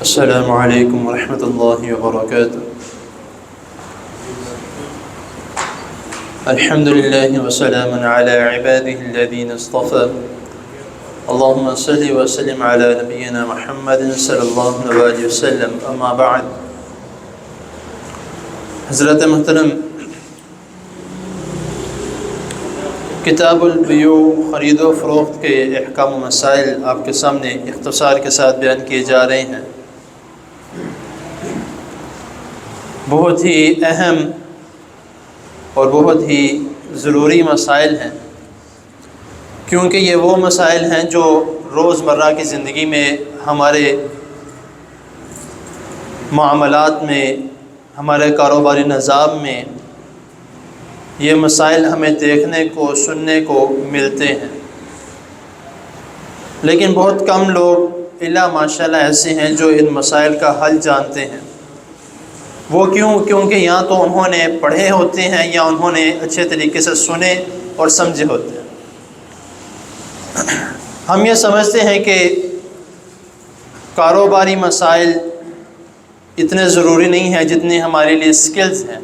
السلام علیکم ورحمۃ اللہ وبرکاتہ۔ الحمد للہ وسلام علی عباده الذین اصطفى، اللہم صل وسلم علی نبینا محمد صلی اللہ علیہ وسلم، اما بعد۔ حضرت محترم، کتاب البیوع خرید و فروخت کے احکام و مسائل آپ کے سامنے اختصار کے ساتھ بیان کیے جا رہے ہیں۔ بہت ہی اہم اور بہت ہی ضروری مسائل ہیں، کیونکہ یہ وہ مسائل ہیں جو روزمرہ کی زندگی میں ہمارے معاملات میں، ہمارے کاروباری نظام میں یہ مسائل ہمیں دیکھنے کو، سننے کو ملتے ہیں، لیکن بہت کم لوگ الا ماشاءاللہ ایسے ہیں جو ان مسائل کا حل جانتے ہیں۔ وہ کیونکہ یا تو انہوں نے پڑھے ہوتے ہیں یا انہوں نے اچھے طریقے سے سنے اور سمجھے ہوتے ہیں۔ ہم یہ سمجھتے ہیں کہ کاروباری مسائل اتنے ضروری نہیں ہیں جتنے ہمارے لیے سکلز ہیں،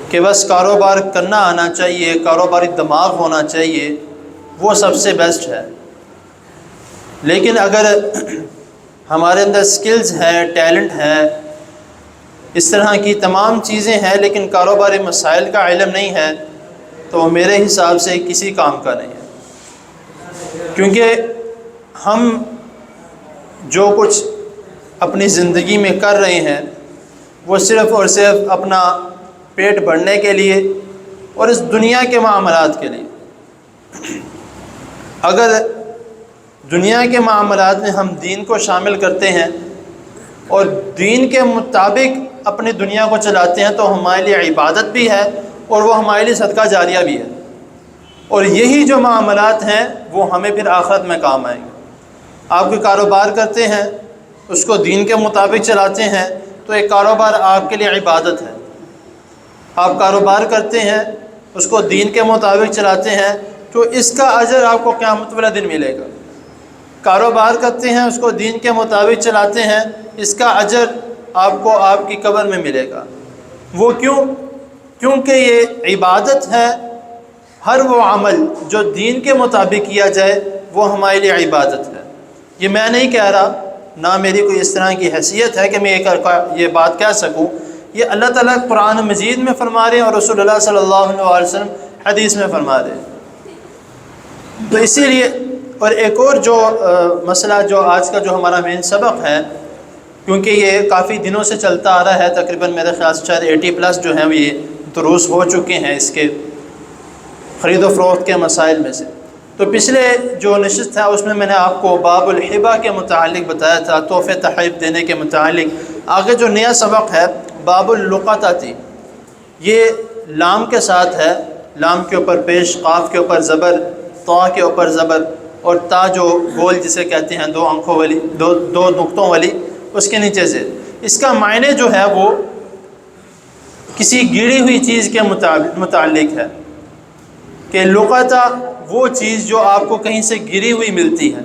کہ بس کاروبار کرنا آنا چاہیے، کاروباری دماغ ہونا چاہیے، وہ سب سے بیسٹ ہے۔ لیکن اگر ہمارے اندر سکلز ہے، ٹیلنٹ ہے، اس طرح کی تمام چیزیں ہیں، لیکن کاروباری مسائل کا علم نہیں ہے، تو میرے حساب سے کسی کام کا نہیں ہے۔ کیونکہ ہم جو کچھ اپنی زندگی میں کر رہے ہیں وہ صرف اور صرف اپنا پیٹ بھرنے کے لیے اور اس دنیا کے معاملات کے لیے۔ اگر دنیا کے معاملات میں ہم دین کو شامل کرتے ہیں اور دین کے مطابق اپنی دنیا کو چلاتے ہیں تو ہمارے لیے عبادت بھی ہے اور وہ ہمارے لیے صدقہ جاریہ بھی ہے، اور یہی جو معاملات ہیں وہ ہمیں پھر آخرت میں کام آئیں گے۔ آپ کوئی کاروبار کرتے ہیں، اس کو دین کے مطابق چلاتے ہیں، تو ایک کاروبار آپ کے لیے عبادت ہے۔ آپ کاروبار کرتے ہیں، اس کو دین کے مطابق چلاتے ہیں، تو اس کا اجر آپ کو قیامت والے دن ملے گا۔ کاروبار کرتے ہیں، اس کو دین کے مطابق چلاتے ہیں، اس کا اجر آپ کو آپ کی قبر میں ملے گا۔ وہ کیونکہ یہ عبادت ہے۔ ہر وہ عمل جو دین کے مطابق کیا جائے وہ ہمارے لیے عبادت ہے۔ یہ میں نہیں کہہ رہا، نہ میری کوئی اس طرح کی حیثیت ہے کہ میں یہ بات کہہ سکوں، یہ اللہ تعالیٰ قرآن مجید میں فرما رہے ہیں اور رسول اللہ صلی اللہ علیہ وسلم حدیث میں فرما رہے ہیں۔ تو اسی لیے، اور ایک اور جو مسئلہ جو آج کا جو ہمارا مین سبق ہے، کیونکہ یہ کافی دنوں سے چلتا آ رہا ہے، تقریباً میرے خیال سے شاید 80+ جو ہیں یہ دروس ہو چکے ہیں اس کے خرید و فروخت کے مسائل میں سے۔ تو پچھلے جو نشست تھا اس میں نے آپ کو باب الحبہ کے متعلق بتایا تھا، تحفے تحائف دینے کے متعلق۔ آگے جو نیا سبق ہے باب اللقطۃ، یہ لام کے ساتھ ہے، لام کے اوپر پیش، قاف کے اوپر زبر، طا کے اوپر زبر، اور تا جو گول جسے کہتے ہیں، دو آنکھوں والی، دو نقطوں والی، اس کے نیچے سے۔ اس کا معنی جو ہے وہ کسی گری ہوئی چیز کے متعلق ہے، کہ لقطہ وہ چیز جو آپ کو کہیں سے گری ہوئی ملتی ہے۔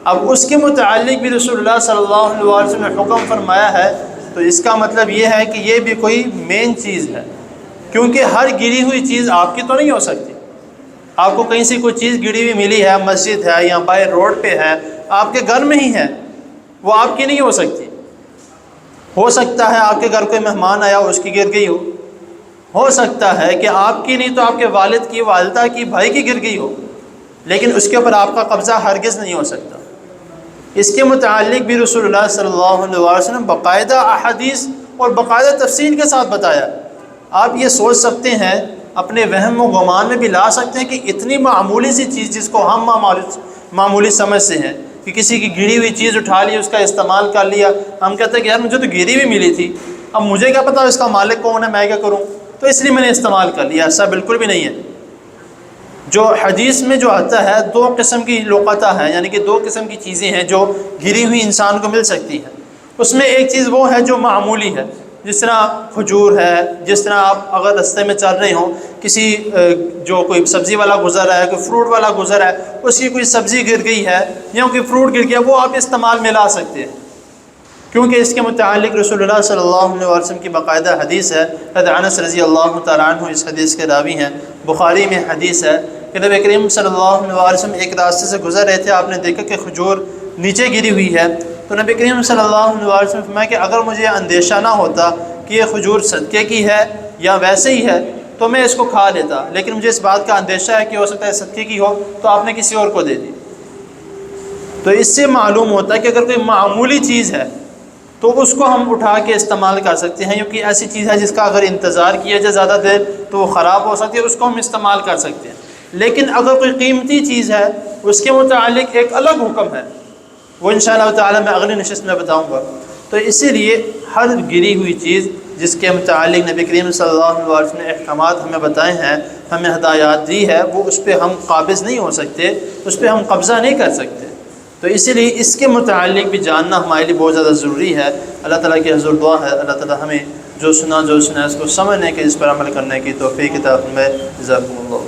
اب اس کے متعلق بھی رسول اللہ صلی اللہ علیہ وسلم نے حکم فرمایا ہے، تو اس کا مطلب یہ ہے کہ یہ بھی کوئی مین چیز ہے، کیونکہ ہر گری ہوئی چیز آپ کی تو نہیں ہو سکتی۔ آپ کو کہیں سے کوئی چیز گری ہوئی ملی ہے، مسجد ہے یا بائی روڈ پہ ہے، آپ کے گھر میں ہی ہے، وہ آپ کی نہیں ہو سکتی۔ ہو سکتا ہے آپ کے گھر کوئی مہمان آیا، اس کی گر گئی ہو سکتا ہے کہ آپ کی نہیں تو آپ کے والد کی، والدہ کی، بھائی کی گر گئی ہو، لیکن اس کے اوپر آپ کا قبضہ ہرگز نہیں ہو سکتا۔ اس کے متعلق بھی رسول اللہ صلی اللہ علیہ وسلم باقاعدہ احادیث اور باقاعدہ تفصیل کے ساتھ بتایا۔ آپ یہ سوچ سکتے ہیں، اپنے وہم و گمان میں بھی لا سکتے ہیں کہ اتنی معمولی سی چیز جس کو ہم معمولی سمجھتے ہیں، کہ کسی کی گری ہوئی چیز اٹھا لی، اس کا استعمال کر لیا، ہم کہتے ہیں کہ یار مجھے تو گری ہوئی ملی تھی، اب مجھے کیا پتا اس کا مالک کون ہے، میں کیا کروں، تو اس لیے میں نے استعمال کر لیا۔ ایسا بالکل بھی نہیں ہے۔ جو حدیث میں جو آتا ہے، دو قسم کی لقطہ ہے، یعنی کہ دو قسم کی چیزیں ہیں جو گری ہوئی انسان کو مل سکتی ہیں۔ اس میں ایک چیز وہ ہے جو معمولی ہے، جس طرح کھجور ہے، جس طرح آپ اگر رستے میں چل رہے ہوں، کسی جو کوئی سبزی والا گزر رہا ہے، کوئی فروٹ والا گزر ہے، اس کی کوئی سبزی گر گئی ہے یا کوئی فروٹ گر گیا، وہ آپ استعمال میں لا سکتے ہیں۔ کیونکہ اس کے متعلق رسول اللہ صلی اللہ علیہ وسلم کی باقاعدہ حدیث ہے۔ حضرت انس رضی اللہ تعالیٰ عنہ اس حدیث کے راوی ہیں، بخاری میں حدیث ہے کہ نبی کریم صلی اللہ علیہ وسلم ایک راستے سے گزر رہے تھے، آپ نے دیکھا کہ کھجور نیچے گری ہوئی ہے، تو نبی کریم صلی اللہ علیہ وسلم نے فرمایا کہ اگر مجھے اندیشہ نہ ہوتا کہ یہ کھجور صدقے کی ہے یا ویسے ہی ہے تو میں اس کو کھا لیتا، لیکن مجھے اس بات کا اندیشہ ہے کہ ہو سکتا ہے صدقے کی ہو، تو آپ نے کسی اور کو دے دی۔ تو اس سے معلوم ہوتا ہے کہ اگر کوئی معمولی چیز ہے تو اس کو ہم اٹھا کے استعمال کر سکتے ہیں، کیونکہ ایسی چیز ہے جس کا اگر انتظار کیا جائے زیادہ دیر تو وہ خراب ہو سکتی ہے، اس کو ہم استعمال کر سکتے ہیں۔ لیکن اگر کوئی قیمتی چیز ہے اس کے متعلق ایک الگ حکم ہے، وہ انشاءاللہ تعالی میں اگلی نشست میں بتاؤں گا۔ تو اسی لیے ہر گری ہوئی چیز جس کے متعلق نبی کریم صلی اللہ علیہ وسلم نے احکامات ہمیں بتائے ہیں، ہمیں ہدایات دی ہے، وہ اس پہ ہم قابض نہیں ہو سکتے، اس پہ ہم قبضہ نہیں کر سکتے۔ تو اسی لیے اس کے متعلق بھی جاننا ہمارے لیے بہت زیادہ ضروری ہے۔ اللہ تعالیٰ کی حضور دعا ہے اللہ تعالیٰ ہمیں جو سنا اس کو سمجھنے کے، اس پر عمل کرنے کی توفیق عطا فرمائے۔ جزاکم اللہ۔